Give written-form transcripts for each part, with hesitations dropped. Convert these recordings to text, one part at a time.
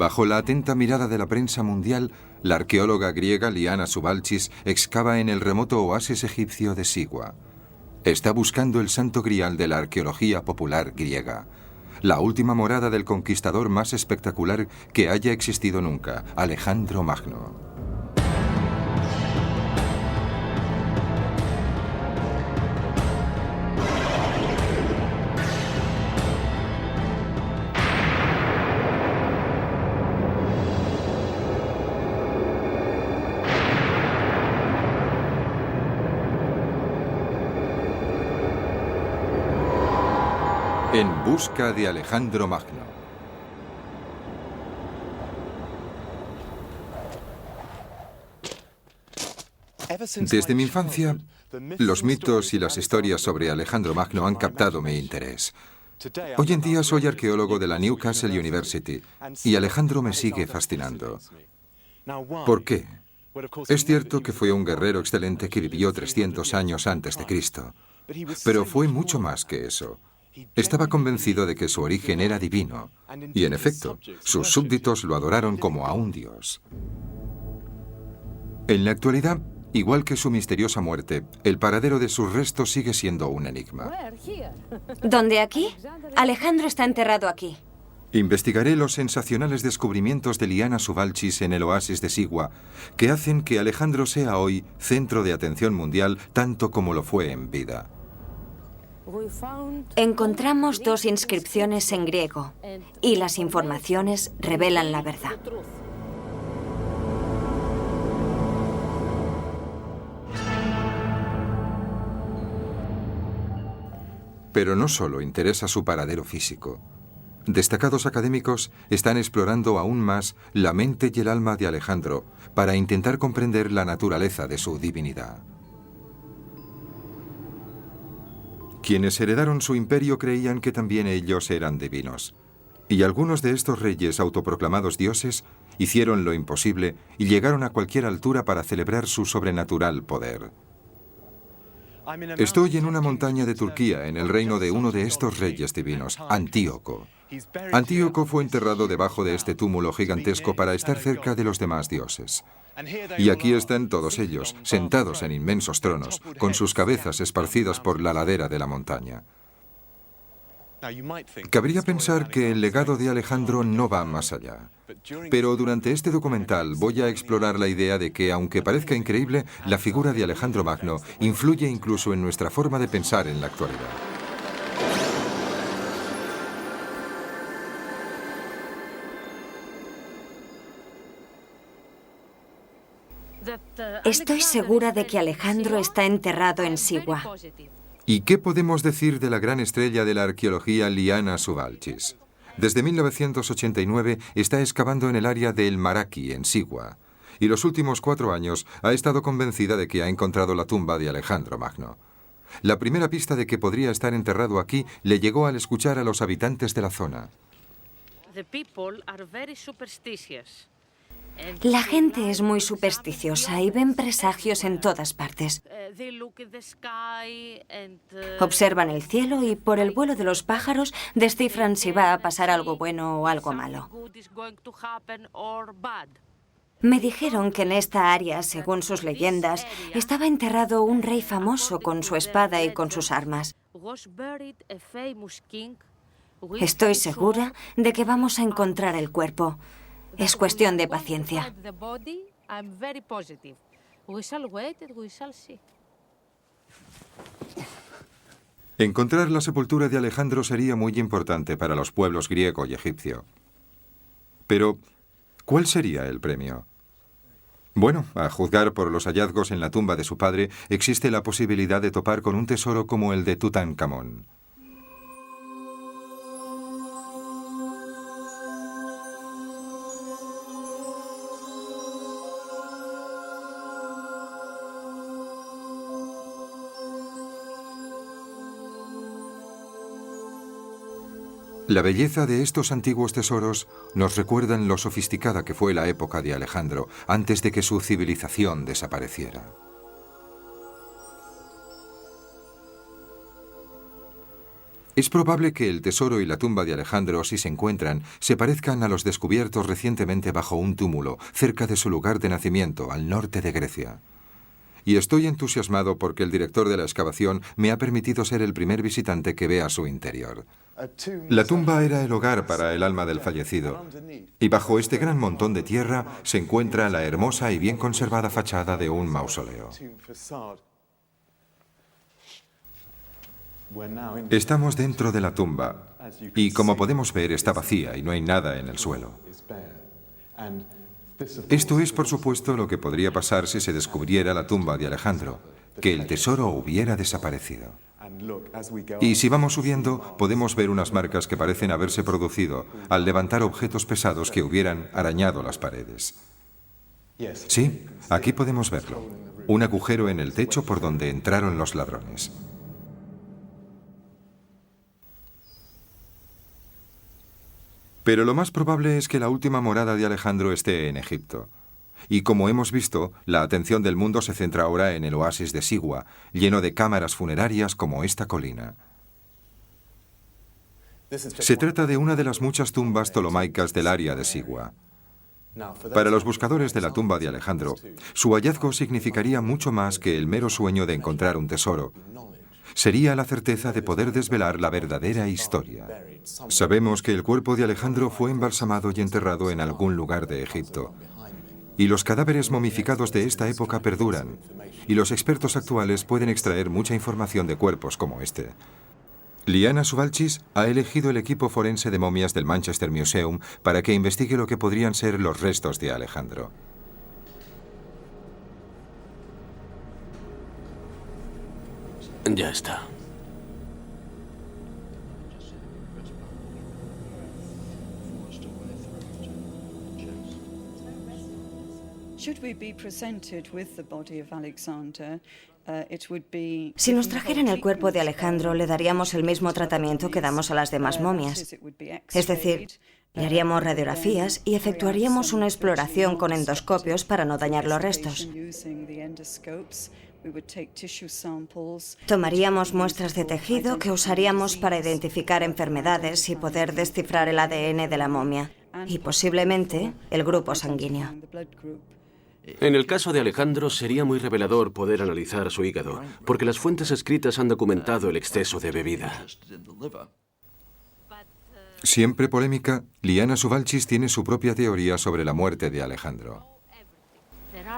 Bajo la atenta mirada de la prensa mundial, la arqueóloga griega Liana Subalchis excava en el remoto oasis egipcio de Sigua. Está buscando el santo grial de la arqueología popular griega, la última morada del conquistador más espectacular que haya existido nunca, Alejandro Magno. En busca de Alejandro Magno. Desde mi infancia, los mitos y las historias sobre Alejandro Magno han captado mi interés. Hoy en día soy arqueólogo de la Newcastle University y Alejandro me sigue fascinando. ¿Por qué? Es cierto que fue un guerrero excelente que vivió 300 años antes de Cristo, pero fue mucho más que eso. Estaba convencido de que su origen era divino, y en efecto, sus súbditos lo adoraron como a un dios. En la actualidad, igual que su misteriosa muerte, el paradero de sus restos sigue siendo un enigma. ¿Dónde aquí? Alejandro está enterrado aquí. Investigaré los sensacionales descubrimientos de Liana Subalchis en el oasis de Sigua, que hacen que Alejandro sea hoy centro de atención mundial tanto como lo fue en vida. Encontramos 2 inscripciones en griego y las informaciones revelan la verdad. Pero no solo interesa su paradero físico. Destacados académicos están explorando aún más la mente y el alma de Alejandro para intentar comprender la naturaleza de su divinidad. Quienes heredaron su imperio creían que también ellos eran divinos. Y algunos de estos reyes autoproclamados dioses hicieron lo imposible y llegaron a cualquier altura para celebrar su sobrenatural poder. Estoy en una montaña de Turquía, en el reino de uno de estos reyes divinos, Antíoco. Antíoco fue enterrado debajo de este túmulo gigantesco para estar cerca de los demás dioses. Y aquí están todos ellos, sentados en inmensos tronos, con sus cabezas esparcidas por la ladera de la montaña. Cabría pensar que el legado de Alejandro no va más allá. Pero durante este documental voy a explorar la idea de que, aunque parezca increíble, la figura de Alejandro Magno influye incluso en nuestra forma de pensar en la actualidad. Estoy segura de que Alejandro está enterrado en Sigua. ¿Y qué podemos decir de la gran estrella de la arqueología Liana Subalchis? Desde 1989 está excavando en el área de El Maraki, en Sigua, y los últimos 4 años ha estado convencida de que ha encontrado la tumba de Alejandro Magno. La primera pista de que podría estar enterrado aquí le llegó al escuchar a los habitantes de la zona. La gente es muy supersticiosa y ven presagios en todas partes. Observan el cielo y por el vuelo de los pájaros descifran si va a pasar algo bueno o algo malo. Me dijeron que en esta área, según sus leyendas, estaba enterrado un rey famoso con su espada y con sus armas. Estoy segura de que vamos a encontrar el cuerpo. Es cuestión de paciencia. Encontrar la sepultura de Alejandro sería muy importante para los pueblos griego y egipcio. Pero, ¿cuál sería el premio? Bueno, a juzgar por los hallazgos en la tumba de su padre, existe la posibilidad de topar con un tesoro como el de Tutankamón. La belleza de estos antiguos tesoros nos recuerdan lo sofisticada que fue la época de Alejandro antes de que su civilización desapareciera. Es probable que el tesoro y la tumba de Alejandro, si se encuentran, se parezcan a los descubiertos recientemente bajo un túmulo, cerca de su lugar de nacimiento, al norte de Grecia. Y estoy entusiasmado porque el director de la excavación me ha permitido ser el primer visitante que vea su interior. La tumba era el hogar para el alma del fallecido, y bajo este gran montón de tierra se encuentra la hermosa y bien conservada fachada de un mausoleo. Estamos dentro de la tumba, y como podemos ver está vacía y no hay nada en el suelo. Esto es, por supuesto, lo que podría pasar si se descubriera la tumba de Alejandro, que el tesoro hubiera desaparecido. Y si vamos subiendo, podemos ver unas marcas que parecen haberse producido al levantar objetos pesados que hubieran arañado las paredes. Sí, aquí podemos verlo. Un agujero en el techo por donde entraron los ladrones. Pero lo más probable es que la última morada de Alejandro esté en Egipto. Y como hemos visto, la atención del mundo se centra ahora en el oasis de Sigua, lleno de cámaras funerarias como esta colina. Se trata de una de las muchas tumbas ptolomaicas del área de Sigua. Para los buscadores de la tumba de Alejandro, su hallazgo significaría mucho más que el mero sueño de encontrar un tesoro. Sería la certeza de poder desvelar la verdadera historia. Sabemos que el cuerpo de Alejandro fue embalsamado y enterrado en algún lugar de Egipto. Y los cadáveres momificados de esta época perduran. Y los expertos actuales pueden extraer mucha información de cuerpos como este. Liana Suvalchis ha elegido el equipo forense de momias del Manchester Museum para que investigue lo que podrían ser los restos de Alejandro. Ya está. Si nos trajeran el cuerpo de Alejandro, le daríamos el mismo tratamiento que damos a las demás momias. Es decir, le haríamos radiografías y efectuaríamos una exploración con endoscopios para no dañar los restos. Tomaríamos muestras de tejido que usaríamos para identificar enfermedades y poder descifrar el ADN de la momia y posiblemente el grupo sanguíneo. En el caso de Alejandro sería muy revelador poder analizar su hígado, porque las fuentes escritas han documentado el exceso de bebida. Siempre polémica, Liana Suvalchis tiene su propia teoría sobre la muerte de Alejandro.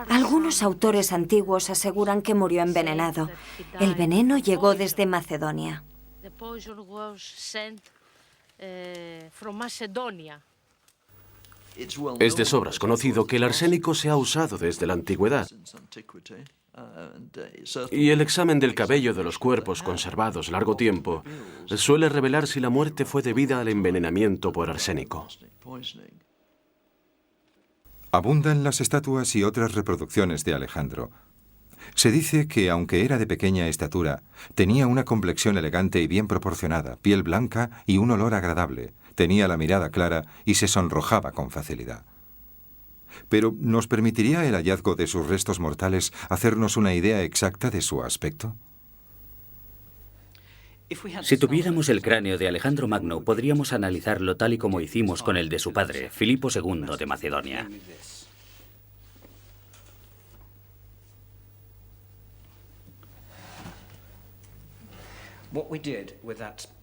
Algunos autores antiguos aseguran que murió envenenado. El veneno llegó desde Macedonia. Es de sobras conocido que el arsénico se ha usado desde la antigüedad. Y el examen del cabello de los cuerpos conservados largo tiempo suele revelar si la muerte fue debida al envenenamiento por arsénico. Abundan las estatuas y otras reproducciones de Alejandro. Se dice que, aunque era de pequeña estatura, tenía una complexión elegante y bien proporcionada, piel blanca y un olor agradable, tenía la mirada clara y se sonrojaba con facilidad. Pero, ¿nos permitiría el hallazgo de sus restos mortales hacernos una idea exacta de su aspecto? Si tuviéramos el cráneo de Alejandro Magno, podríamos analizarlo tal y como hicimos con el de su padre, Filipo II de Macedonia.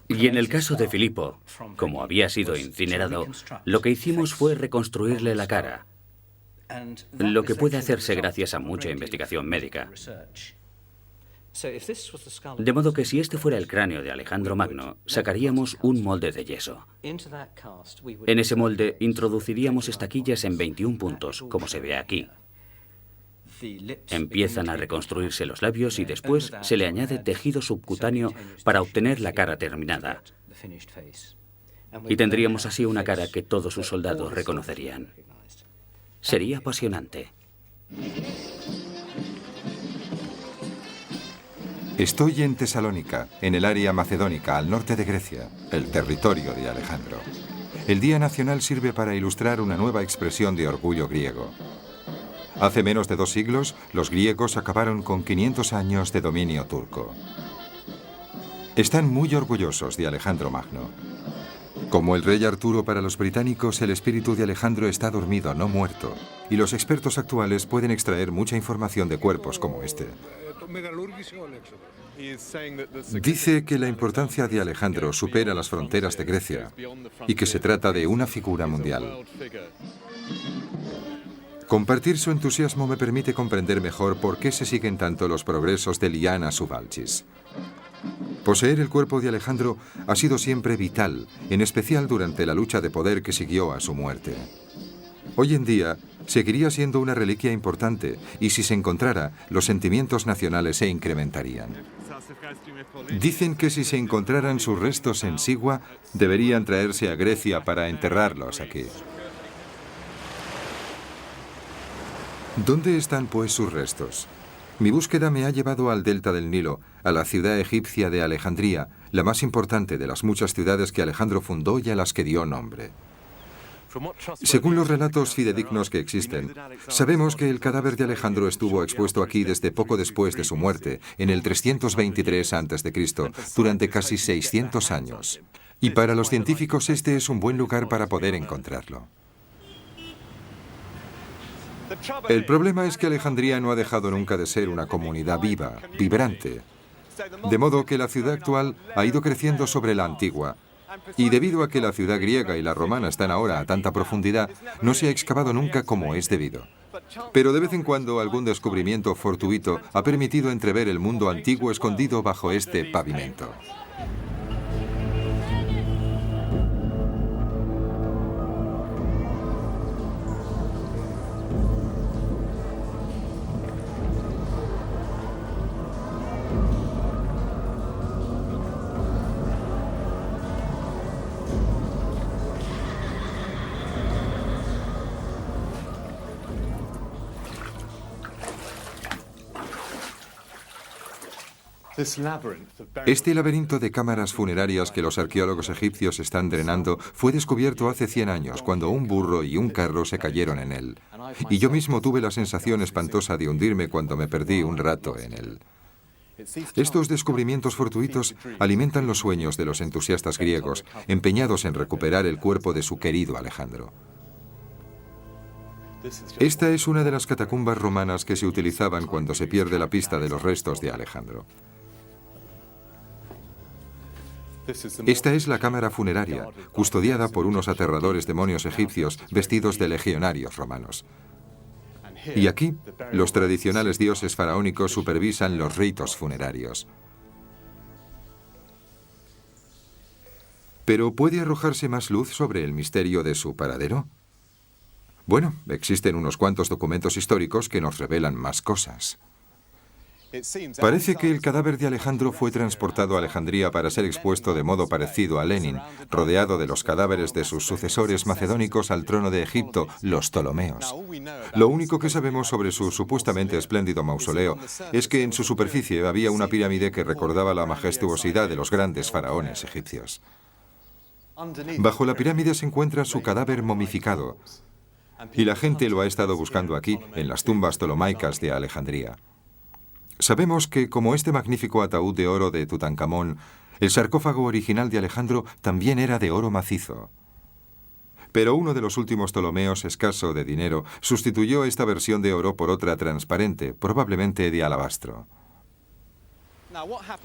Y en el caso de Filipo, como había sido incinerado, lo que hicimos fue reconstruirle la cara, lo que puede hacerse gracias a mucha investigación médica. De modo que si este fuera el cráneo de Alejandro Magno, sacaríamos un molde de yeso. En ese molde introduciríamos estaquillas en 21 puntos, como se ve aquí. Empiezan a reconstruirse los labios y después se le añade tejido subcutáneo para obtener la cara terminada. Y tendríamos así una cara que todos sus soldados reconocerían. Sería apasionante. Estoy en Tesalónica, en el área macedónica, al norte de Grecia, el territorio de Alejandro. El Día Nacional sirve para ilustrar una nueva expresión de orgullo griego. Hace menos de 2 siglos, los griegos acabaron con 500 años de dominio turco. Están muy orgullosos de Alejandro Magno. Como el rey Arturo para los británicos, el espíritu de Alejandro está dormido, no muerto, y los expertos actuales pueden extraer mucha información de cuerpos como este. Dice que la importancia de Alejandro supera las fronteras de Grecia y que se trata de una figura mundial. Compartir su entusiasmo me permite comprender mejor por qué se siguen tanto los progresos de Liana Suvalchis. Poseer el cuerpo de Alejandro ha sido siempre vital, en especial durante la lucha de poder que siguió a su muerte. Hoy en día, seguiría siendo una reliquia importante y si se encontrara, los sentimientos nacionales se incrementarían. Dicen que si se encontraran sus restos en Sigua, deberían traerse a Grecia para enterrarlos aquí. ¿Dónde están, pues, sus restos? Mi búsqueda me ha llevado al delta del Nilo, a la ciudad egipcia de Alejandría, la más importante de las muchas ciudades que Alejandro fundó y a las que dio nombre. Según los relatos fidedignos que existen, sabemos que el cadáver de Alejandro estuvo expuesto aquí desde poco después de su muerte, en el 323 a.C., durante casi 600 años. Y para los científicos este es un buen lugar para poder encontrarlo. El problema es que Alejandría no ha dejado nunca de ser una comunidad viva, vibrante. De modo que la ciudad actual ha ido creciendo sobre la antigua. Y debido a que la ciudad griega y la romana están ahora a tanta profundidad, no se ha excavado nunca como es debido. Pero de vez en cuando algún descubrimiento fortuito ha permitido entrever el mundo antiguo escondido bajo este pavimento. Este laberinto de cámaras funerarias que los arqueólogos egipcios están drenando fue descubierto hace 100 años, cuando un burro y un carro se cayeron en él. Y yo mismo tuve la sensación espantosa de hundirme cuando me perdí un rato en él. Estos descubrimientos fortuitos alimentan los sueños de los entusiastas griegos, empeñados en recuperar el cuerpo de su querido Alejandro. Esta es una de las catacumbas romanas que se utilizaban cuando se pierde la pista de los restos de Alejandro. Esta es la cámara funeraria, custodiada por unos aterradores demonios egipcios vestidos de legionarios romanos. Y aquí, los tradicionales dioses faraónicos supervisan los ritos funerarios. ¿Pero puede arrojarse más luz sobre el misterio de su paradero? Bueno, existen unos cuantos documentos históricos que nos revelan más cosas. Parece que el cadáver de Alejandro fue transportado a Alejandría para ser expuesto de modo parecido a Lenin, rodeado de los cadáveres de sus sucesores macedónicos al trono de Egipto, los Ptolomeos. Lo único que sabemos sobre su supuestamente espléndido mausoleo es que en su superficie había una pirámide que recordaba la majestuosidad de los grandes faraones egipcios. Bajo la pirámide se encuentra su cadáver momificado, y la gente lo ha estado buscando aquí, en las tumbas ptolomaicas de Alejandría. Sabemos que, como este magnífico ataúd de oro de Tutankamón, el sarcófago original de Alejandro también era de oro macizo. Pero uno de los últimos Ptolomeos, escaso de dinero, sustituyó esta versión de oro por otra transparente, probablemente de alabastro.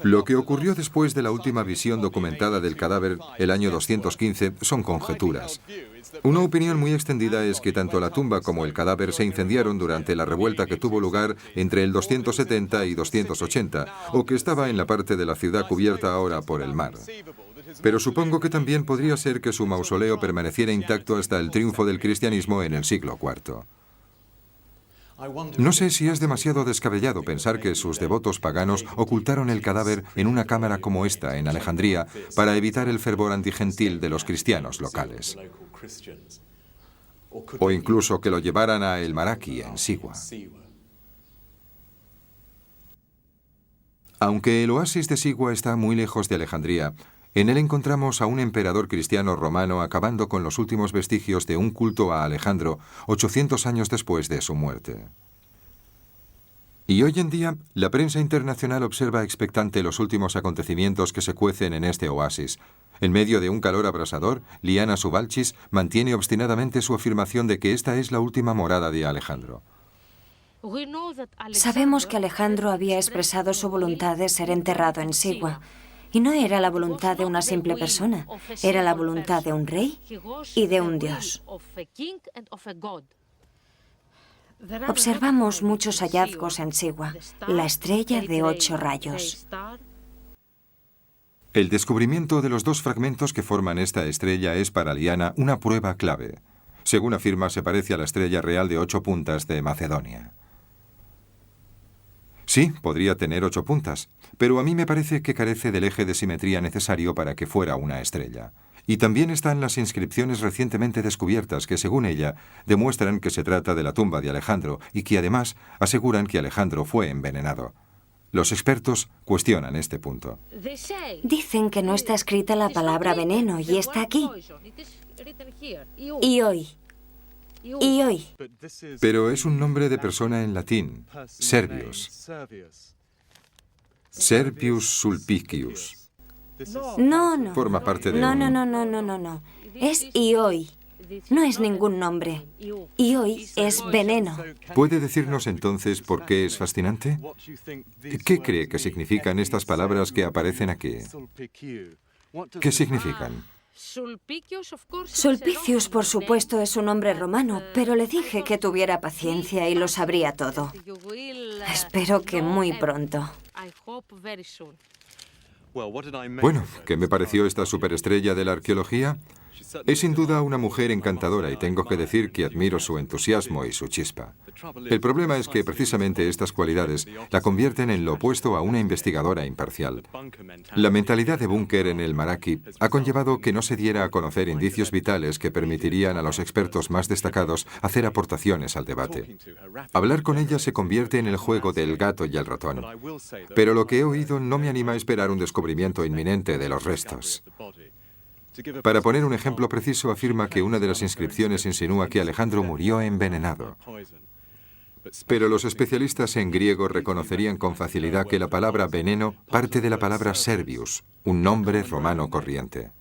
Lo que ocurrió después de la última visión documentada del cadáver, el año 215, son conjeturas. Una opinión muy extendida es que tanto la tumba como el cadáver se incendiaron durante la revuelta que tuvo lugar entre el 270 y 280, o que estaba en la parte de la ciudad cubierta ahora por el mar. Pero supongo que también podría ser que su mausoleo permaneciera intacto hasta el triunfo del cristianismo en el siglo IV. No sé si es demasiado descabellado pensar que sus devotos paganos ocultaron el cadáver en una cámara como esta en Alejandría para evitar el fervor antigentil de los cristianos locales. O incluso que lo llevaran a El Maraki, en Sigua. Aunque el oasis de Sigua está muy lejos de Alejandría, en él encontramos a un emperador cristiano romano acabando con los últimos vestigios de un culto a Alejandro 800 años después de su muerte. Y hoy en día, la prensa internacional observa expectante los últimos acontecimientos que se cuecen en este oasis. En medio de un calor abrasador, Liana Suvalchis mantiene obstinadamente su afirmación de que esta es la última morada de Alejandro. Sabemos que Alejandro había expresado su voluntad de ser enterrado en Sigua. Y no era la voluntad de una simple persona, era la voluntad de un rey y de un dios. Observamos muchos hallazgos en Sigua, la estrella de 8 rayos. El descubrimiento de los 2 fragmentos que forman esta estrella es para Liana una prueba clave. Según afirma, se parece a la estrella real de 8 puntas de Macedonia. Sí, podría tener 8 puntas, pero a mí me parece que carece del eje de simetría necesario para que fuera una estrella. Y también están las inscripciones recientemente descubiertas que, según ella, demuestran que se trata de la tumba de Alejandro y que además aseguran que Alejandro fue envenenado. Los expertos cuestionan este punto. Dicen que no está escrita la palabra veneno y está aquí. Y hoy. Y hoy. Pero es un nombre de persona en latín, Servius. Servius Sulpicius. No. Forma parte de No. Es y hoy. No es ningún nombre. Y hoy es veneno. ¿Puede decirnos entonces por qué es fascinante? ¿Qué cree que significan estas palabras que aparecen aquí? ¿Qué significan? Sulpicius, por supuesto, es un nombre romano, pero le dije que tuviera paciencia y lo sabría todo. Espero que muy pronto. Bueno, ¿qué me pareció esta superestrella de la arqueología? Es sin duda una mujer encantadora y tengo que decir que admiro su entusiasmo y su chispa. El problema es que precisamente estas cualidades la convierten en lo opuesto a una investigadora imparcial. La mentalidad de búnker en el Maraki ha conllevado que no se diera a conocer indicios vitales que permitirían a los expertos más destacados hacer aportaciones al debate. Hablar con ella se convierte en el juego del gato y el ratón. Pero lo que he oído no me anima a esperar un descubrimiento inminente de los restos. Para poner un ejemplo preciso, afirma que una de las inscripciones insinúa que Alejandro murió envenenado. Pero los especialistas en griego reconocerían con facilidad que la palabra veneno parte de la palabra Servius, un nombre romano corriente.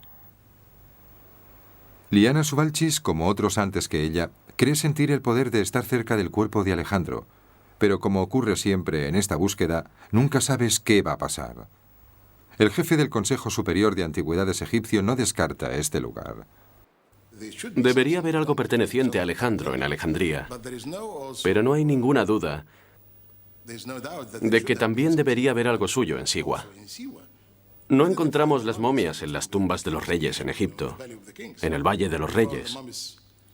Liana Suvalchis, como otros antes que ella, cree sentir el poder de estar cerca del cuerpo de Alejandro, pero como ocurre siempre en esta búsqueda, nunca sabes qué va a pasar. El jefe del Consejo Superior de Antigüedades egipcio no descarta este lugar. Debería haber algo perteneciente a Alejandro en Alejandría, pero no hay ninguna duda de que también debería haber algo suyo en Sigua. No encontramos las momias en las tumbas de los reyes en Egipto, en el Valle de los Reyes.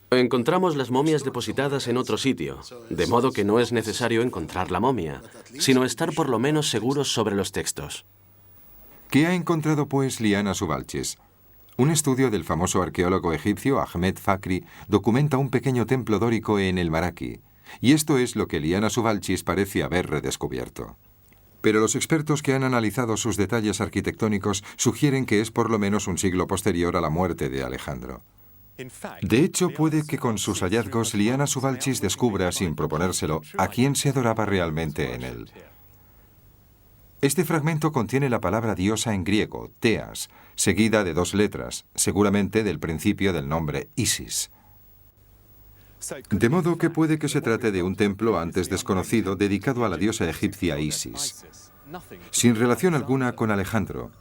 Encontramos las momias depositadas en otro sitio, de modo que no es necesario encontrar la momia, sino estar por lo menos seguros sobre los textos. ¿Qué ha encontrado, pues, Liana Suvalchis? Un estudio del famoso arqueólogo egipcio Ahmed Fakri documenta un pequeño templo dórico en el Maraki, y esto es lo que Liana Suvalchis parece haber redescubierto. Pero los expertos que han analizado sus detalles arquitectónicos sugieren que es por lo menos un siglo posterior a la muerte de Alejandro. De hecho, puede que con sus hallazgos Liana Suvalchis descubra, sin proponérselo, a quién se adoraba realmente en él. Este fragmento contiene la palabra diosa en griego, Teas, seguida de 2 letras, seguramente del principio del nombre Isis. De modo que puede que se trate de un templo antes desconocido dedicado a la diosa egipcia Isis, sin relación alguna con Alejandro.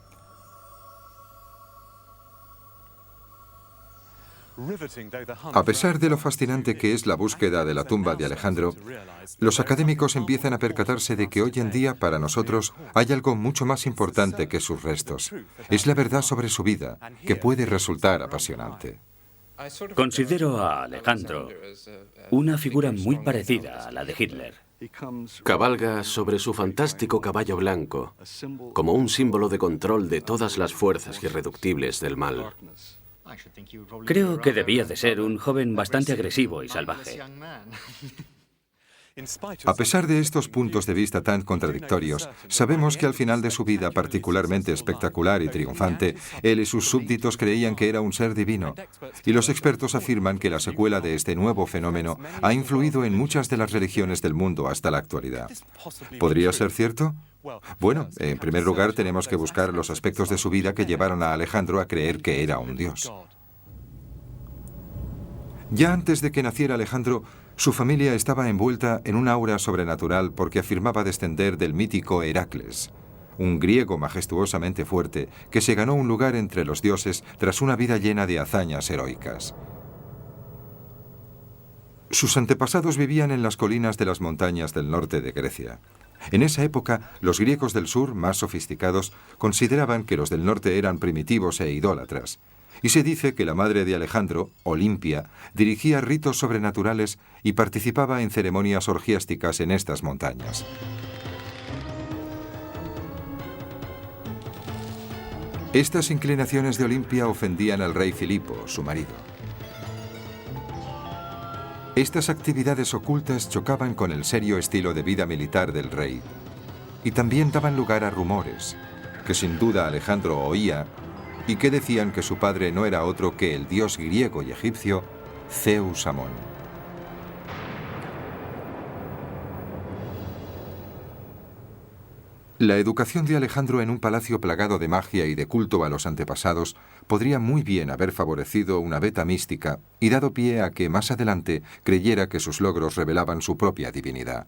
A pesar de lo fascinante que es la búsqueda de la tumba de Alejandro, los académicos empiezan a percatarse de que hoy en día para nosotros hay algo mucho más importante que sus restos. Es la verdad sobre su vida, que puede resultar apasionante. Considero a Alejandro una figura muy parecida a la de Hitler. Cabalga sobre su fantástico caballo blanco, como un símbolo de control de todas las fuerzas irreductibles del mal. Creo que debía de ser un joven bastante agresivo y salvaje. A pesar de estos puntos de vista tan contradictorios, sabemos que al final de su vida particularmente espectacular y triunfante, él y sus súbditos creían que era un ser divino. Y los expertos afirman que la secuela de este nuevo fenómeno ha influido en muchas de las religiones del mundo hasta la actualidad. ¿Podría ser cierto? Bueno, en primer lugar tenemos que buscar los aspectos de su vida que llevaron a Alejandro a creer que era un dios. Ya antes de que naciera Alejandro, su familia estaba envuelta en un aura sobrenatural porque afirmaba descender del mítico Heracles, un griego majestuosamente fuerte que se ganó un lugar entre los dioses tras una vida llena de hazañas heroicas. Sus antepasados vivían en las colinas de las montañas del norte de Grecia. En esa época, los griegos del sur, más sofisticados, consideraban que los del norte eran primitivos e idólatras. Y se dice que la madre de Alejandro, Olimpia, dirigía ritos sobrenaturales y participaba en ceremonias orgiásticas en estas montañas. Estas inclinaciones de Olimpia ofendían al rey Filipo, su marido. Estas actividades ocultas chocaban con el serio estilo de vida militar del rey y también daban lugar a rumores que sin duda Alejandro oía y que decían que su padre no era otro que el dios griego y egipcio Zeus Amón. La educación de Alejandro en un palacio plagado de magia y de culto a los antepasados podría muy bien haber favorecido una beta mística y dado pie a que más adelante creyera que sus logros revelaban su propia divinidad.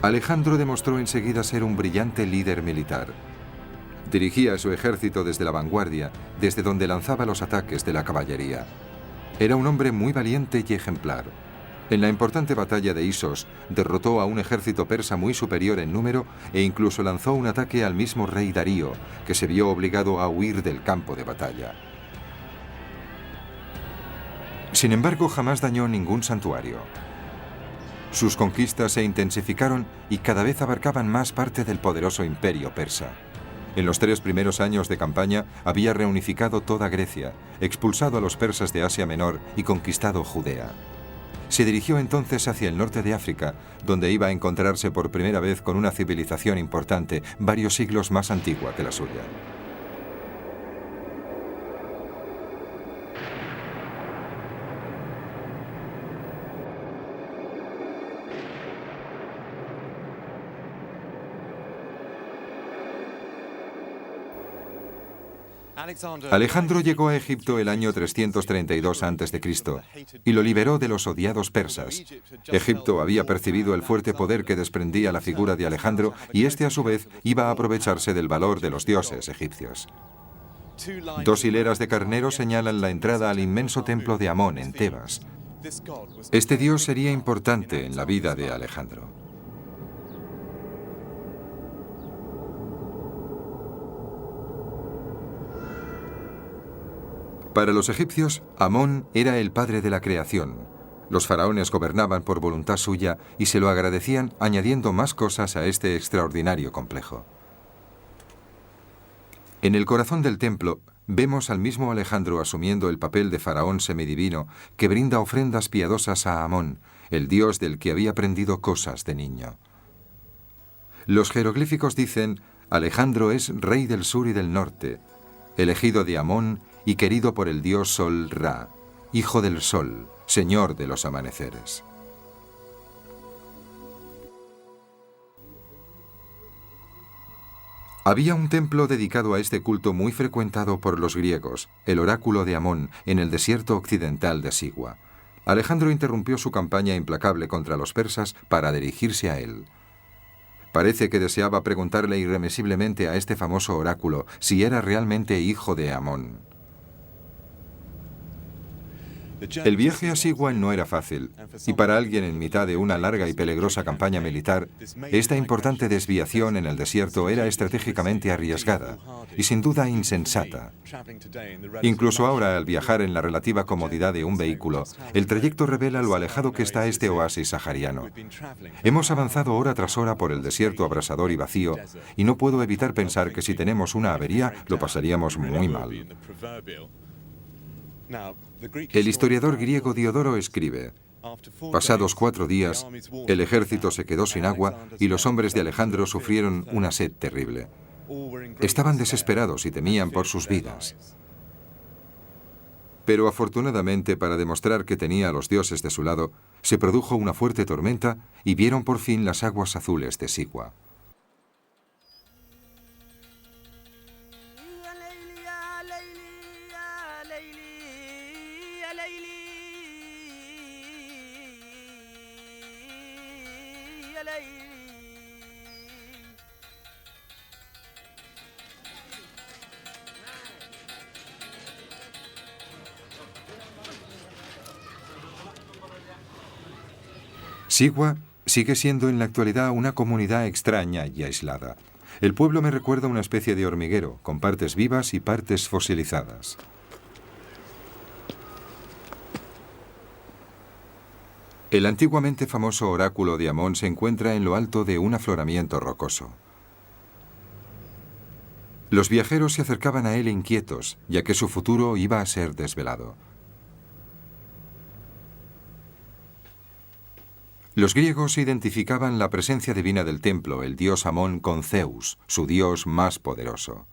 Alejandro demostró enseguida ser un brillante líder militar. Dirigía su ejército desde la vanguardia, desde donde lanzaba los ataques de la caballería. Era un hombre muy valiente y ejemplar. En la importante batalla de Isos, derrotó a un ejército persa muy superior en número e incluso lanzó un ataque al mismo rey Darío, que se vio obligado a huir del campo de batalla. Sin embargo, jamás dañó ningún santuario. Sus conquistas se intensificaron y cada vez abarcaban más parte del poderoso imperio persa. En los 3 primeros años de campaña había reunificado toda Grecia, expulsado a los persas de Asia Menor y conquistado Judea. Se dirigió entonces hacia el norte de África, donde iba a encontrarse por primera vez con una civilización importante, varios siglos más antigua que la suya. Alejandro llegó a Egipto el año 332 a.C. y lo liberó de los odiados persas. Egipto había percibido el fuerte poder que desprendía la figura de Alejandro y este a su vez iba a aprovecharse del valor de los dioses egipcios. 2 hileras de carneros señalan la entrada al inmenso templo de Amón en Tebas. Este dios sería importante en la vida de Alejandro. Para los egipcios, Amón era el padre de la creación. Los faraones gobernaban por voluntad suya y se lo agradecían añadiendo más cosas a este extraordinario complejo. En el corazón del templo vemos al mismo Alejandro asumiendo el papel de faraón semidivino que brinda ofrendas piadosas a Amón, el dios del que había aprendido cosas de niño. Los jeroglíficos dicen: Alejandro es rey del sur y del norte, elegido de Amón y querido por el dios Sol Ra, hijo del sol, señor de los amaneceres. Había un templo dedicado a este culto muy frecuentado por los griegos, el oráculo de Amón, en el desierto occidental de Sigua. Alejandro interrumpió su campaña implacable contra los persas para dirigirse a él. Parece que deseaba preguntarle irremisiblemente a este famoso oráculo si era realmente hijo de Amón. El viaje a Sigua no era fácil, y para alguien en mitad de una larga y peligrosa campaña militar, esta importante desviación en el desierto era estratégicamente arriesgada y sin duda insensata. Incluso ahora, al viajar en la relativa comodidad de un vehículo, el trayecto revela lo alejado que está este oasis sahariano. Hemos avanzado hora tras hora por el desierto abrasador y vacío, y no puedo evitar pensar que si tenemos una avería, lo pasaríamos muy mal. El historiador griego Diodoro escribe: pasados 4 días, el ejército se quedó sin agua y los hombres de Alejandro sufrieron una sed terrible. Estaban desesperados y temían por sus vidas. Pero afortunadamente, para demostrar que tenía a los dioses de su lado, se produjo una fuerte tormenta y vieron por fin las aguas azules de Sigua. Sigua sigue siendo en la actualidad una comunidad extraña y aislada. El pueblo me recuerda a una especie de hormiguero, con partes vivas y partes fosilizadas. El antiguamente famoso oráculo de Amón se encuentra en lo alto de un afloramiento rocoso. Los viajeros se acercaban a él inquietos, ya que su futuro iba a ser desvelado. Los griegos identificaban la presencia divina del templo, el dios Amón, con Zeus, su dios más poderoso.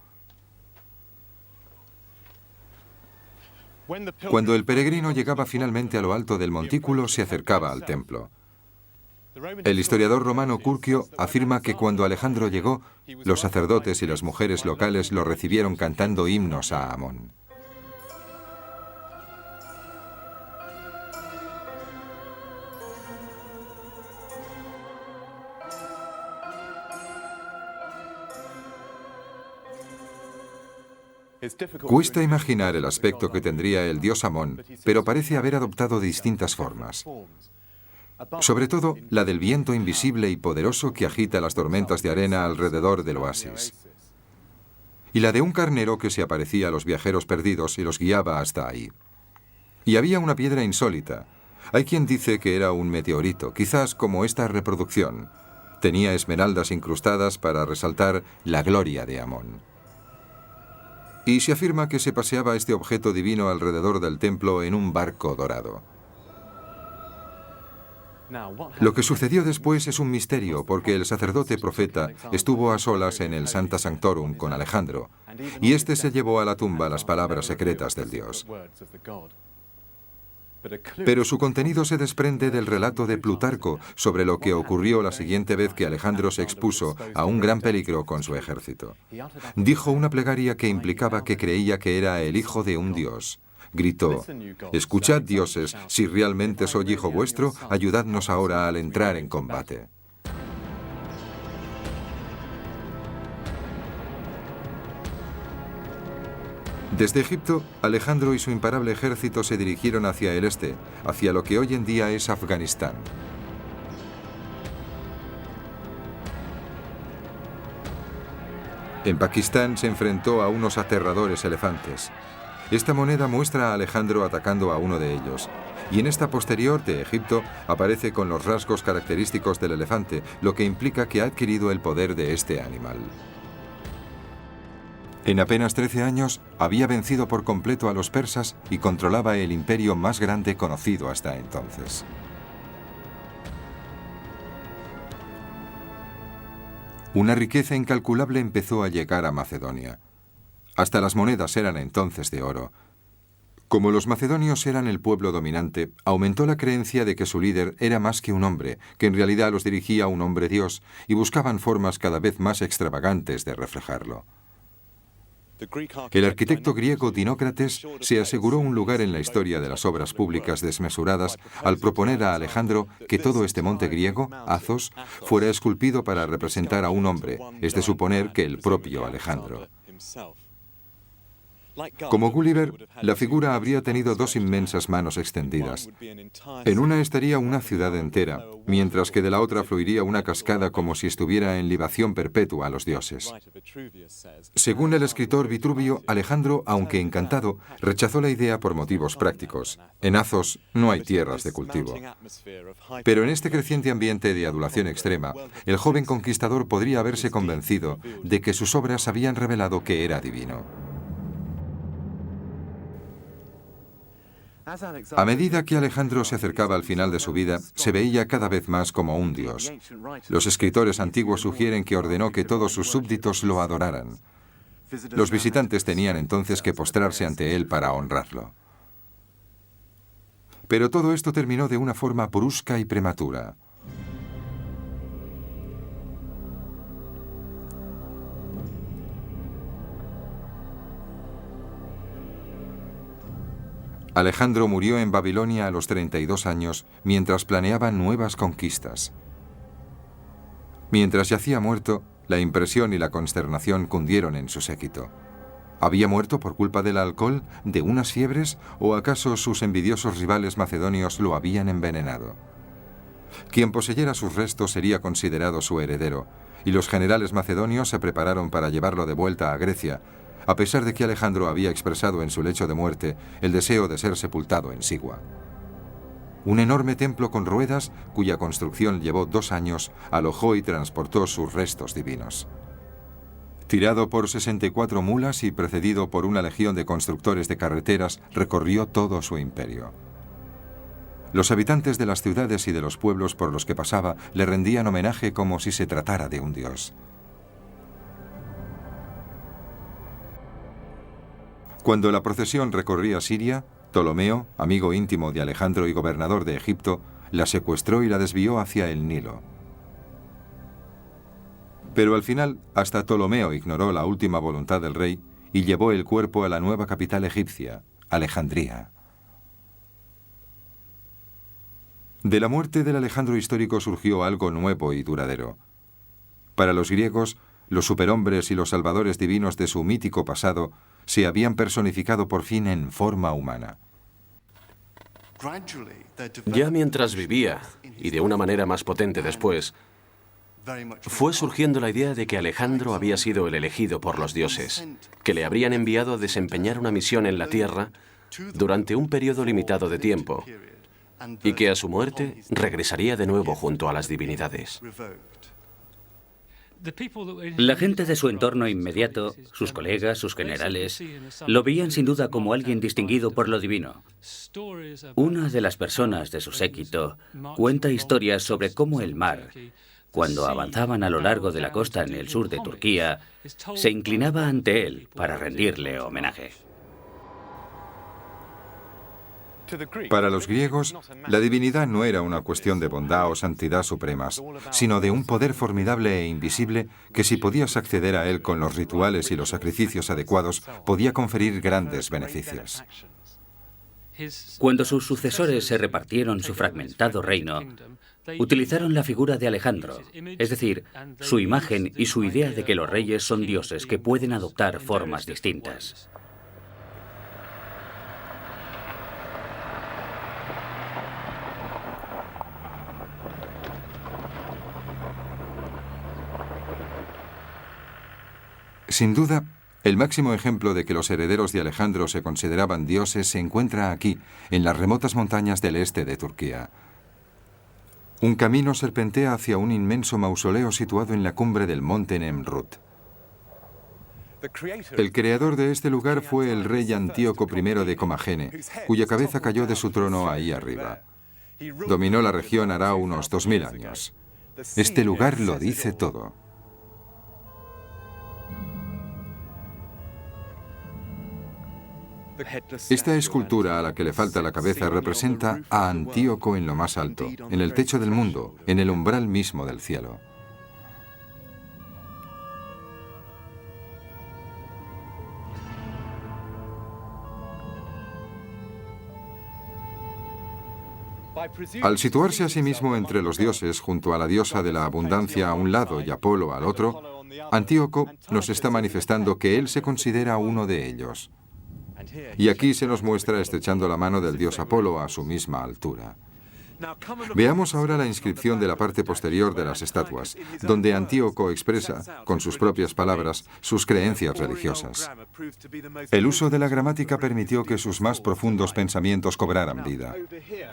Cuando el peregrino llegaba finalmente a lo alto del montículo, se acercaba al templo. El historiador romano Curcio afirma que cuando Alejandro llegó, los sacerdotes y las mujeres locales lo recibieron cantando himnos a Amón. Cuesta imaginar el aspecto que tendría el dios Amón, pero parece haber adoptado distintas formas. Sobre todo la del viento invisible y poderoso que agita las tormentas de arena alrededor del oasis. Y la de un carnero que se aparecía a los viajeros perdidos y los guiaba hasta ahí. Y había una piedra insólita. Hay quien dice que era un meteorito, quizás como esta reproducción. Tenía esmeraldas incrustadas para resaltar la gloria de Amón. Y se afirma que se paseaba este objeto divino alrededor del templo en un barco dorado. Lo que sucedió después es un misterio, porque el sacerdote profeta estuvo a solas en el Sancta Sanctorum con Alejandro, y este se llevó a la tumba las palabras secretas del dios. Pero su contenido se desprende del relato de Plutarco sobre lo que ocurrió la siguiente vez que Alejandro se expuso a un gran peligro con su ejército. Dijo una plegaria que implicaba que creía que era el hijo de un dios. Gritó: «Escuchad, dioses, si realmente soy hijo vuestro, ayudadnos ahora al entrar en combate». Desde Egipto, Alejandro y su imparable ejército se dirigieron hacia el este, hacia lo que hoy en día es Afganistán. En Pakistán se enfrentó a unos aterradores elefantes. Esta moneda muestra a Alejandro atacando a uno de ellos, y en esta posterior de Egipto aparece con los rasgos característicos del elefante, lo que implica que ha adquirido el poder de este animal. En apenas 13 años había vencido por completo a los persas y controlaba el imperio más grande conocido hasta entonces. Una riqueza incalculable empezó a llegar a Macedonia. Hasta las monedas eran entonces de oro. Como los macedonios eran el pueblo dominante, aumentó la creencia de que su líder era más que un hombre, que en realidad los dirigía un hombre dios, y buscaban formas cada vez más extravagantes de reflejarlo. El arquitecto griego Dinócrates se aseguró un lugar en la historia de las obras públicas desmesuradas al proponer a Alejandro que todo este monte griego, Athos, fuera esculpido para representar a un hombre, es de suponer que el propio Alejandro. Como Gulliver, la figura habría tenido 2 inmensas manos extendidas. En una estaría una ciudad entera, mientras que de la otra fluiría una cascada como si estuviera en libación perpetua a los dioses. Según el escritor Vitruvio, Alejandro, aunque encantado, rechazó la idea por motivos prácticos. En Athos no hay tierras de cultivo. Pero en este creciente ambiente de adulación extrema, el joven conquistador podría haberse convencido de que sus obras habían revelado que era divino. A medida que Alejandro se acercaba al final de su vida, se veía cada vez más como un dios. Los escritores antiguos sugieren que ordenó que todos sus súbditos lo adoraran. Los visitantes tenían entonces que postrarse ante él para honrarlo. Pero todo esto terminó de una forma brusca y prematura. Alejandro murió en Babilonia a los 32 años mientras planeaba nuevas conquistas. Mientras yacía muerto, la impresión y la consternación cundieron en su séquito. ¿Había muerto por culpa del alcohol, de unas fiebres, o acaso sus envidiosos rivales macedonios lo habían envenenado? Quien poseyera sus restos sería considerado su heredero, y los generales macedonios se prepararon para llevarlo de vuelta a Grecia, a pesar de que Alejandro había expresado en su lecho de muerte el deseo de ser sepultado en Sigua. Un enorme templo con ruedas, cuya construcción llevó 2 años, alojó y transportó sus restos divinos. Tirado por 64 mulas y precedido por una legión de constructores de carreteras, recorrió todo su imperio. Los habitantes de las ciudades y de los pueblos por los que pasaba le rendían homenaje como si se tratara de un dios. Cuando la procesión recorría Siria, Ptolomeo, amigo íntimo de Alejandro y gobernador de Egipto, la secuestró y la desvió hacia el Nilo. Pero al final, hasta Ptolomeo ignoró la última voluntad del rey y llevó el cuerpo a la nueva capital egipcia, Alejandría. De la muerte del Alejandro histórico surgió algo nuevo y duradero. Para los griegos, los superhombres y los salvadores divinos de su mítico pasado se habían personificado por fin en forma humana. Ya mientras vivía, y de una manera más potente después, fue surgiendo la idea de que Alejandro había sido el elegido por los dioses, que le habrían enviado a desempeñar una misión en la tierra durante un periodo limitado de tiempo, y que a su muerte regresaría de nuevo junto a las divinidades. La gente de su entorno inmediato, sus colegas, sus generales, lo veían sin duda como alguien distinguido por lo divino. Una de las personas de su séquito cuenta historias sobre cómo el mar, cuando avanzaban a lo largo de la costa en el sur de Turquía, se inclinaba ante él para rendirle homenaje. Para los griegos, la divinidad no era una cuestión de bondad o santidad supremas, sino de un poder formidable e invisible que, si podías acceder a él con los rituales y los sacrificios adecuados, podía conferir grandes beneficios. Cuando sus sucesores se repartieron su fragmentado reino, utilizaron la figura de Alejandro, es decir, su imagen y su idea de que los reyes son dioses que pueden adoptar formas distintas. Sin duda, el máximo ejemplo de que los herederos de Alejandro se consideraban dioses se encuentra aquí, en las remotas montañas del este de Turquía. Un camino serpentea hacia un inmenso mausoleo situado en la cumbre del monte Nemrut. El creador de este lugar fue el rey Antíoco I de Comagene, cuya cabeza cayó de su trono ahí arriba. Dominó la región hará unos 2000 años. Este lugar lo dice todo. Esta escultura a la que le falta la cabeza representa a Antíoco en lo más alto, en el techo del mundo, en el umbral mismo del cielo. Al situarse a sí mismo entre los dioses, junto a la diosa de la abundancia a un lado y Apolo al otro, Antíoco nos está manifestando que él se considera uno de ellos. Y aquí se nos muestra estrechando la mano del dios Apolo a su misma altura. Veamos ahora la inscripción de la parte posterior de las estatuas, donde Antíoco expresa, con sus propias palabras, sus creencias religiosas. El uso de la gramática permitió que sus más profundos pensamientos cobraran vida.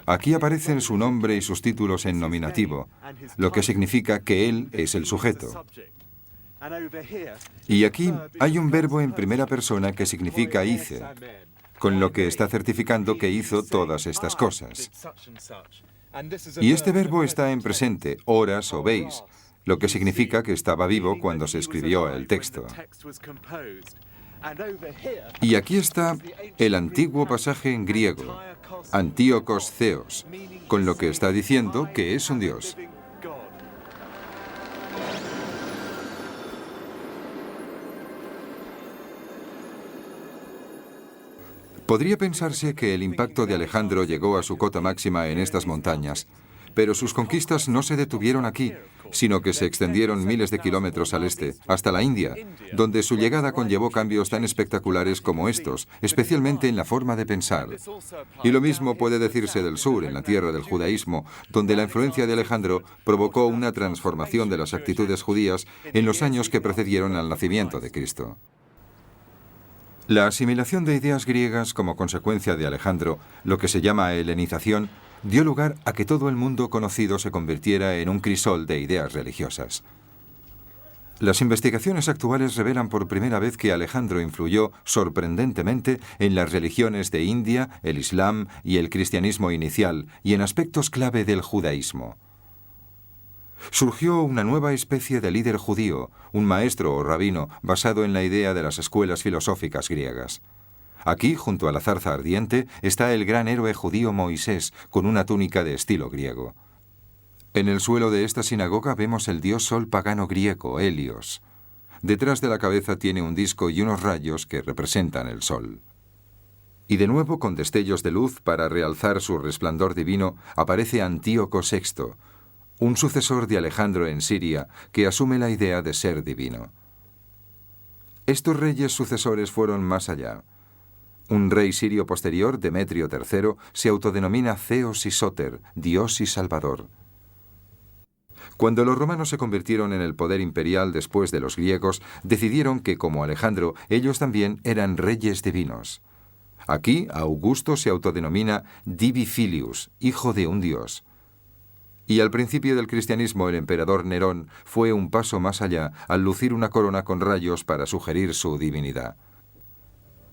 Aquí aparecen su nombre y sus títulos en nominativo, lo que significa que él es el sujeto. Y aquí hay un verbo en primera persona que significa hice. con lo que está certificando que hizo todas estas cosas. Y este verbo está en presente, oras o veis, lo que significa que estaba vivo cuando se escribió el texto. Y aquí está el antiguo pasaje en griego, Antíocos Theos, con lo que está diciendo que es un Dios. Podría pensarse que el impacto de Alejandro llegó a su cota máxima en estas montañas, pero sus conquistas no se detuvieron aquí, sino que se extendieron miles de kilómetros al este, hasta la India, donde su llegada conllevó cambios tan espectaculares como estos, especialmente en la forma de pensar. Y lo mismo puede decirse del sur, en la tierra del judaísmo, donde la influencia de Alejandro provocó una transformación de las actitudes judías en los años que precedieron al nacimiento de Cristo. La asimilación de ideas griegas como consecuencia de Alejandro, lo que se llama helenización, dio lugar a que todo el mundo conocido se convirtiera en un crisol de ideas religiosas. Las investigaciones actuales revelan por primera vez que Alejandro influyó sorprendentemente en las religiones de India, el Islam y el cristianismo inicial, y en aspectos clave del judaísmo. Surgió una nueva especie de líder judío, un maestro o rabino basado en la idea de las escuelas filosóficas griegas. Aquí, junto a la zarza ardiente, está el gran héroe judío Moisés, con una túnica de estilo griego. En el suelo de esta sinagoga vemos el dios sol pagano griego, Helios. Detrás de la cabeza tiene un disco y unos rayos que representan el sol. Y de nuevo, con destellos de luz para realzar su resplandor divino, aparece Antíoco VI, un sucesor de Alejandro en Siria, que asume la idea de ser divino. Estos reyes sucesores fueron más allá. Un rey sirio posterior, Demetrio III, se autodenomina Theos y Soter, Dios y Salvador. Cuando los romanos se convirtieron en el poder imperial después de los griegos, decidieron que, como Alejandro, ellos también eran reyes divinos. Aquí, Augusto se autodenomina Divi Filius, hijo de un dios. Y al principio del cristianismo el emperador Nerón fue un paso más allá al lucir una corona con rayos para sugerir su divinidad.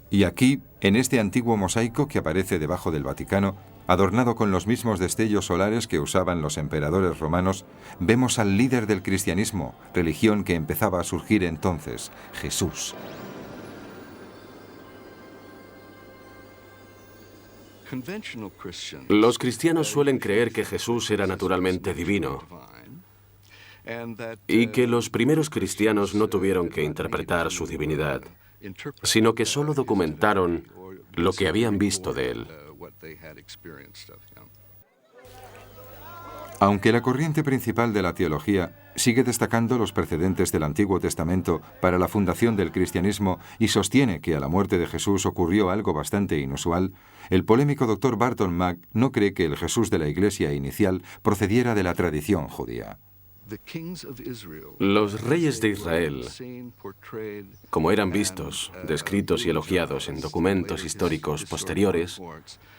Y aquí, en este antiguo mosaico que aparece debajo del Vaticano, adornado con los mismos destellos solares que usaban los emperadores romanos, vemos al líder del cristianismo, religión que empezaba a surgir entonces, Jesús. Los cristianos suelen creer que Jesús era naturalmente divino y que los primeros cristianos no tuvieron que interpretar su divinidad, sino que solo documentaron lo que habían visto de él. Aunque la corriente principal de la teología sigue destacando los precedentes del Antiguo Testamento para la fundación del cristianismo y sostiene que a la muerte de Jesús ocurrió algo bastante inusual, el polémico Dr. Barton Mack no cree que el Jesús de la Iglesia inicial procediera de la tradición judía. Los reyes de Israel, como eran vistos, descritos y elogiados en documentos históricos posteriores,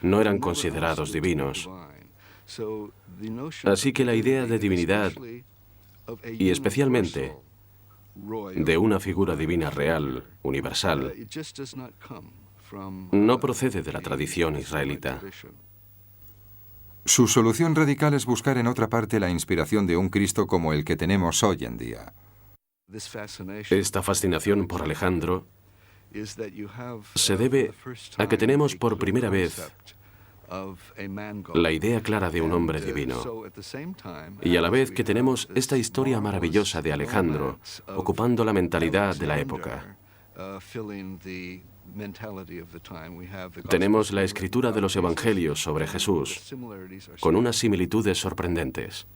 no eran considerados divinos. Así que la idea de divinidad, y especialmente de una figura divina real, universal, no procede de la tradición israelita. Su solución radical es buscar en otra parte la inspiración de un Cristo como el que tenemos hoy en día. Esta fascinación por Alejandro se debe a que tenemos por primera vez la idea clara de un hombre divino, y a la vez que tenemos esta historia maravillosa de Alejandro ocupando la mentalidad de la época. Tenemos la escritura de los evangelios sobre Jesús, con unas similitudes sorprendentes.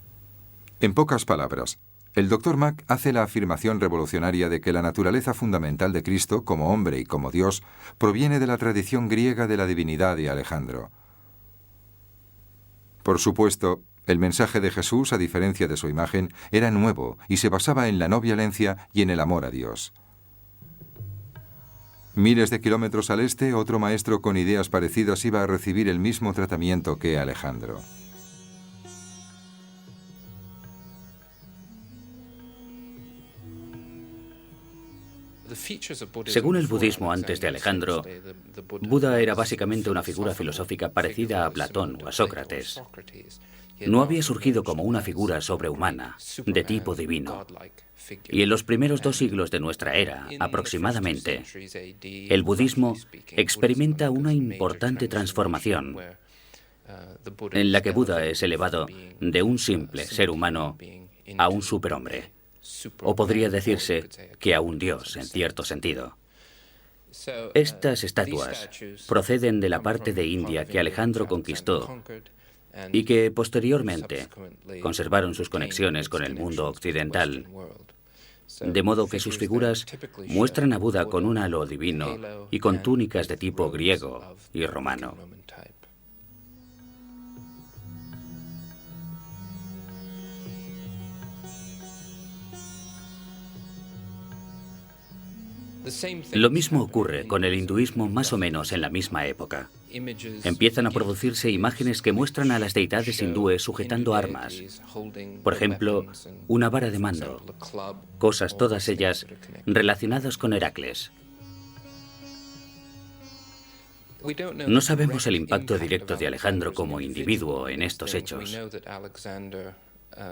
En pocas palabras, el Dr. Mack hace la afirmación revolucionaria de que la naturaleza fundamental de Cristo, como hombre y como Dios, proviene de la tradición griega de la divinidad de Alejandro. Por supuesto, el mensaje de Jesús, a diferencia de su imagen, era nuevo y se basaba en la no violencia y en el amor a Dios. Miles de kilómetros al este, otro maestro con ideas parecidas iba a recibir el mismo tratamiento que Alejandro. Según el budismo antes de Alejandro, Buda era básicamente una figura filosófica parecida a Platón o a Sócrates. No había surgido como una figura sobrehumana, de tipo divino. Y en los primeros 2 siglos de nuestra era, aproximadamente, el budismo experimenta una importante transformación en la que Buda es elevado de un simple ser humano a un superhombre. O podría decirse que a un dios, en cierto sentido. Estas estatuas proceden de la parte de India que Alejandro conquistó y que posteriormente conservaron sus conexiones con el mundo occidental, de modo que sus figuras muestran a Buda con un halo divino y con túnicas de tipo griego y romano. Lo mismo ocurre con el hinduismo más o menos en la misma época. Empiezan a producirse imágenes que muestran a las deidades hindúes sujetando armas. Por ejemplo, una vara de mando. Cosas todas ellas relacionadas con Heracles. No sabemos el impacto directo de Alejandro como individuo en estos hechos.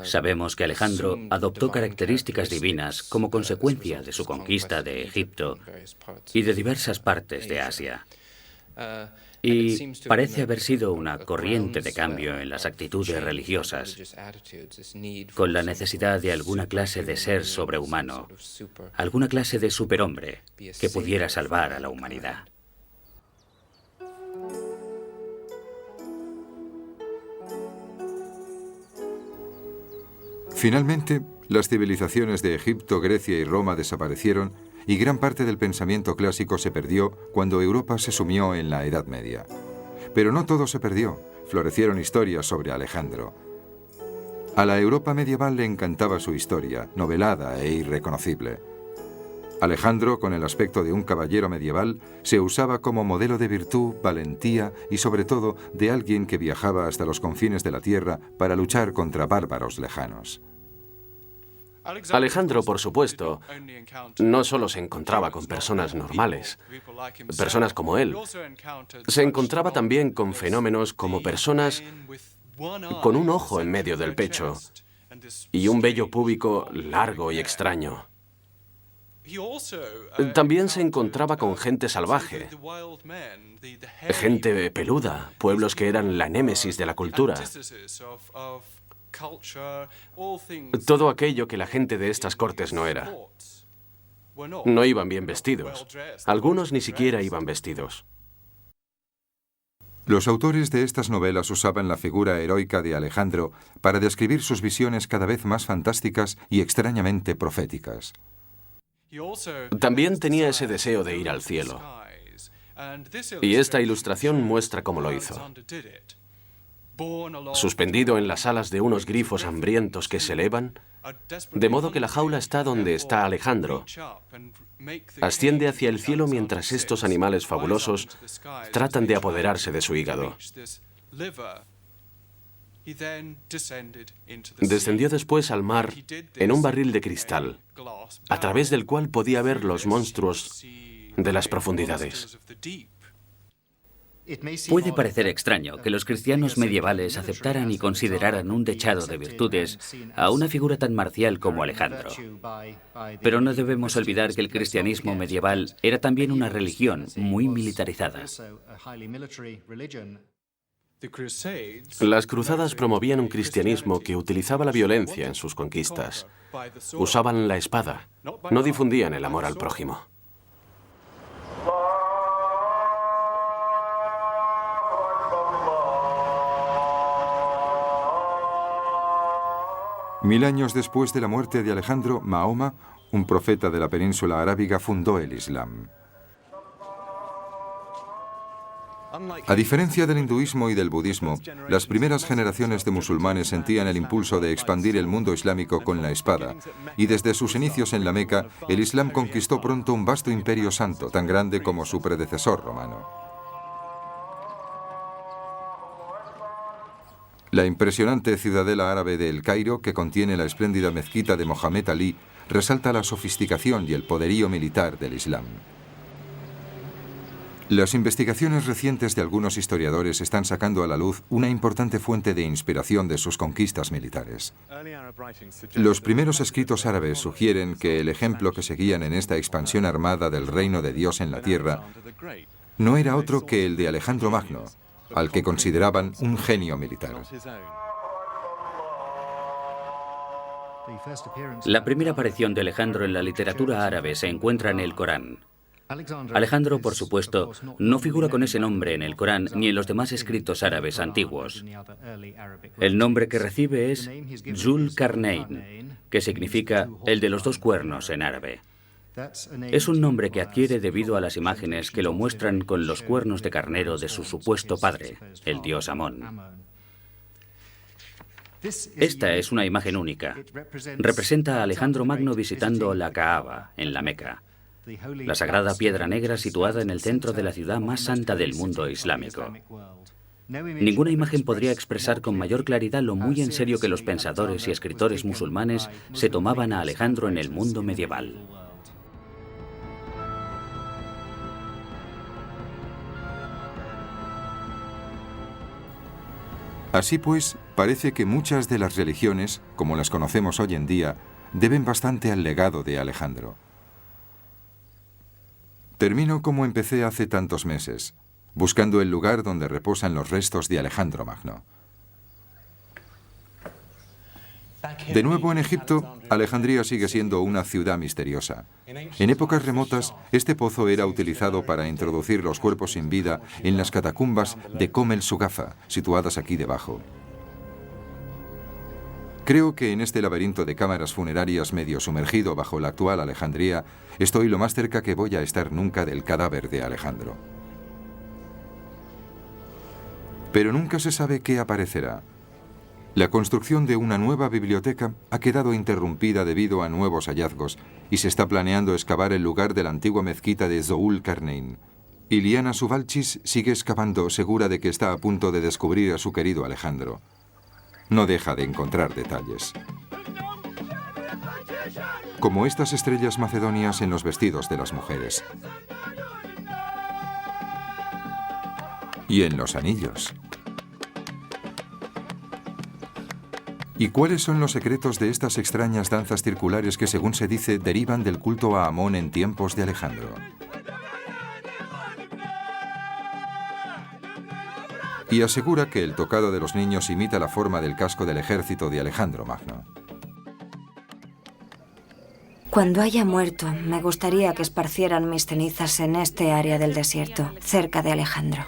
Sabemos que Alejandro adoptó características divinas como consecuencia de su conquista de Egipto y de diversas partes de Asia. Y parece haber sido una corriente de cambio en las actitudes religiosas, con la necesidad de alguna clase de ser sobrehumano, alguna clase de superhombre que pudiera salvar a la humanidad. Finalmente, las civilizaciones de Egipto, Grecia y Roma desaparecieron y gran parte del pensamiento clásico se perdió cuando Europa se sumió en la Edad Media. Pero no todo se perdió, florecieron historias sobre Alejandro. A la Europa medieval le encantaba su historia, novelada e irreconocible. Alejandro, con el aspecto de un caballero medieval, se usaba como modelo de virtud, valentía y sobre todo de alguien que viajaba hasta los confines de la tierra para luchar contra bárbaros lejanos. Alejandro, por supuesto, no solo se encontraba con personas normales, personas como él, se encontraba también con fenómenos como personas con un ojo en medio del pecho y un vello púbico largo y extraño. También se encontraba con gente salvaje, gente peluda, pueblos que eran la némesis de la cultura. Todo aquello que la gente de estas cortes no era. No iban bien vestidos. Algunos ni siquiera iban vestidos. Los autores de estas novelas usaban la figura heroica de Alejandro para describir sus visiones cada vez más fantásticas y extrañamente proféticas. También tenía ese deseo de ir al cielo. Y esta ilustración muestra cómo lo hizo. Suspendido en las alas de unos grifos hambrientos que se elevan, de modo que la jaula está donde está Alejandro. Asciende hacia el cielo mientras estos animales fabulosos tratan de apoderarse de su hígado. Descendió después al mar en un barril de cristal, a través del cual podía ver los monstruos de las profundidades. Puede parecer extraño que los cristianos medievales aceptaran y consideraran un dechado de virtudes a una figura tan marcial como Alejandro. Pero no debemos olvidar que el cristianismo medieval era también una religión muy militarizada. Las cruzadas promovían un cristianismo que utilizaba la violencia en sus conquistas. Usaban la espada, no difundían el amor al prójimo. Mil años después de la muerte de Alejandro, Mahoma, un profeta de la península arábiga, fundó el Islam. A diferencia del hinduismo y del budismo, las primeras generaciones de musulmanes sentían el impulso de expandir el mundo islámico con la espada, y desde sus inicios en la Meca, el Islam conquistó pronto un vasto imperio santo, tan grande como su predecesor romano. La impresionante ciudadela árabe de El Cairo, que contiene la espléndida mezquita de Mohamed Ali, resalta la sofisticación y el poderío militar del Islam. Las investigaciones recientes de algunos historiadores están sacando a la luz una importante fuente de inspiración de sus conquistas militares. Los primeros escritos árabes sugieren que el ejemplo que seguían en esta expansión armada del reino de Dios en la tierra no era otro que el de Alejandro Magno, al que consideraban un genio militar. La primera aparición de Alejandro en la literatura árabe se encuentra en el Corán. Alejandro, por supuesto, no figura con ese nombre en el Corán ni en los demás escritos árabes antiguos. El nombre que recibe es Zul Qarnayn, que significa el de los dos cuernos en árabe. Es un nombre que adquiere debido a las imágenes que lo muestran con los cuernos de carnero de su supuesto padre, el dios Amón. Esta es una imagen única. Representa a Alejandro Magno visitando la Kaaba, en la Meca, la sagrada piedra negra situada en el centro de la ciudad más santa del mundo islámico. Ninguna imagen podría expresar con mayor claridad lo muy en serio que los pensadores y escritores musulmanes se tomaban a Alejandro en el mundo medieval. Así pues, parece que muchas de las religiones, como las conocemos hoy en día, deben bastante al legado de Alejandro. Termino como empecé hace tantos meses, buscando el lugar donde reposan los restos de Alejandro Magno. De nuevo en Egipto, Alejandría sigue siendo una ciudad misteriosa. En épocas remotas, este pozo era utilizado para introducir los cuerpos sin vida en las catacumbas de Kom el Sugafa, situadas aquí debajo. Creo que en este laberinto de cámaras funerarias medio sumergido bajo la actual Alejandría, estoy lo más cerca que voy a estar nunca del cadáver de Alejandro. Pero nunca se sabe qué aparecerá. La construcción de una nueva biblioteca ha quedado interrumpida debido a nuevos hallazgos y se está planeando excavar el lugar de la antigua mezquita de Zul Qarnayn. Iliana Subalchis sigue excavando, segura de que está a punto de descubrir a su querido Alejandro. No deja de encontrar detalles, como estas estrellas macedonias en los vestidos de las mujeres y en los anillos. ¿Y cuáles son los secretos de estas extrañas danzas circulares que, según se dice, derivan del culto a Amón en tiempos de Alejandro? Y asegura que el tocado de los niños imita la forma del casco del ejército de Alejandro Magno. Cuando haya muerto, me gustaría que esparcieran mis cenizas en este área del desierto, cerca de Alejandro.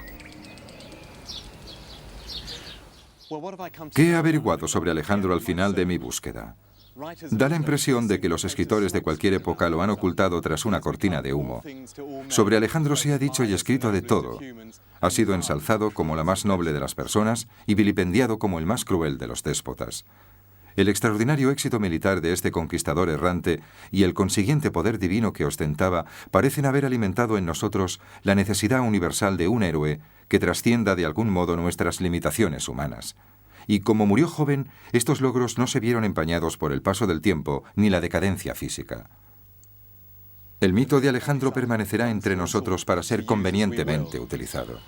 ¿Qué he averiguado sobre Alejandro al final de mi búsqueda? Da la impresión de que los escritores de cualquier época lo han ocultado tras una cortina de humo. Sobre Alejandro se ha dicho y escrito de todo. Ha sido ensalzado como la más noble de las personas y vilipendiado como el más cruel de los déspotas. El extraordinario éxito militar de este conquistador errante y el consiguiente poder divino que ostentaba parecen haber alimentado en nosotros la necesidad universal de un héroe que trascienda de algún modo nuestras limitaciones humanas. Y como murió joven, estos logros no se vieron empañados por el paso del tiempo ni la decadencia física. El mito de Alejandro permanecerá entre nosotros para ser convenientemente utilizado.